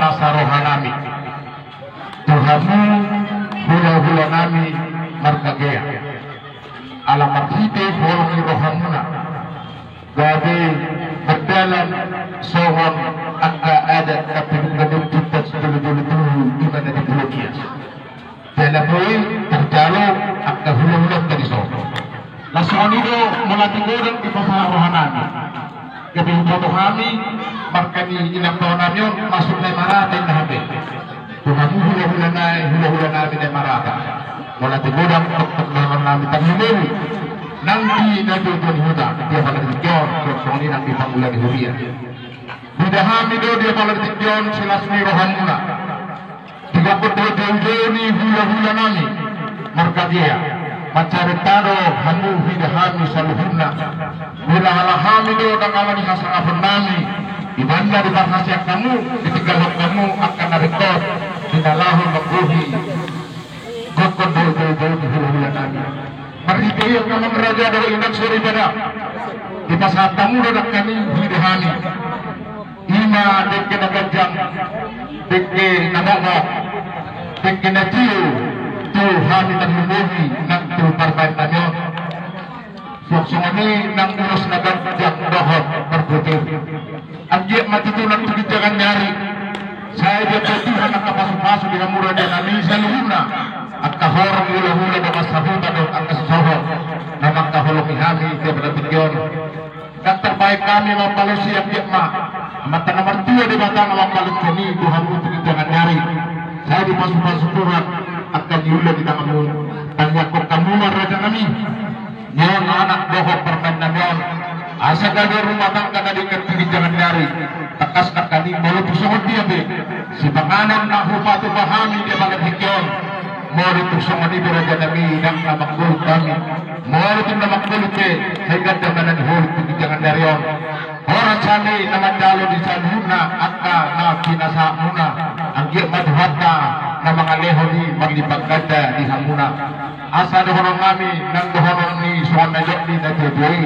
nasa rohanami Tuhanmu hula-hula nami markagea alamat hite bolongi rohamuna gabe berdalam sohon angka adat tapi gadung kita dulu di mana di pulau Kias dalam poin terjalo angka hula-hula tadi sohon langsung itu melatih orang di pasar rohanami gabe foto kami markani inang tahun namion masuk na marata na habe Tuhanmu hula-hula namin ay marata mula tigurang pagpaglaman namin taglumul nanti na tutuan huda dia palaritiyon kaya nang ipangulan ni Huria bidahami do dia palaritiyon sila sinirohan muna tiga perdodo ni hula-hula namin markadia macaritaro hamu bidahami saluhuna mula halahami do ng awani hasangapon namin ibanda di bahasa kamu ditinggalkan kamu akan narekod dinalahul magbuhi kokon do di hula-hula namin marigaya kamu raja dari inak suri pada di pasal tamu dodak kami hidahani ima deke nagajang deke namokok deke natiu Tuhan taglumuhi ng tulparban namin Suksungani nang urus nagajang dohot berbutir Anjir matutunan kebijakan nyari saya dia Tuhan ang kapasok-pasok di namura dan namin sa luhuna at kahorong hula-hula na masabutan o ang kasasohon na magkahulong ihami dia berartigyon dan terbaik kami mapalusi ang diakma mata nomor 2 di batang mapalut kami Tuhan untuk jangan nyari saya dipasok-pasok Tuhan akan diulah di tanganmu dan yakor kamu raja kami nyon anak dohok permen nyon asa gado rumah tangga na di jangan nyari takas na kani mau tusungon dia be si panganan na hupatu bahami dia banget hikyon mau tusungon ni raja kami nang namakul kami mau itu namakul ke sehingga jangan dihul di jangan nyari orang cani nama jalo di sanhuna akka na kinasa muna anggir madhwata na mga leho ni maglibag ganda di hamuna asa dohorong kami nang dohorong ni suwan na jok ni na jojoy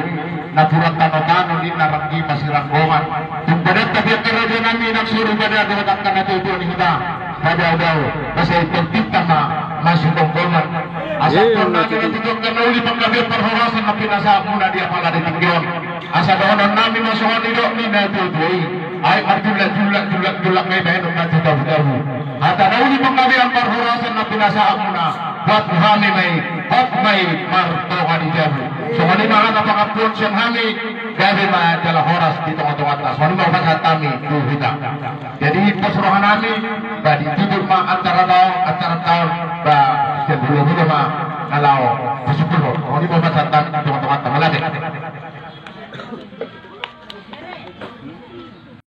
na purat tano-tano ni naranggi masiranggongan yung badat tabiat ka raja namin nagsuro badat dumatak ka na tutuan ni kita daw kasi pagtita masubonggongan asa ko na tinatutong ka na uli paglabi parhorasan na pinasa muna dia pala di tingyon asa dohonon namin masuhan ni na tutuan ay marjulak ngay bayan na tutaw-taw at na uli paglabi ang parhorasan na pinasa muna buat muhami may martoka di jabu so kani mga napakapun siyang hami gabi madala horas di tengah-tengah atas wani mau pasat kami duhita jadi pasrohan kami ba di tidur antara tahun ba sebelum itu nalaw pasupul wani mau pasat kami di tengah-tengah atas malade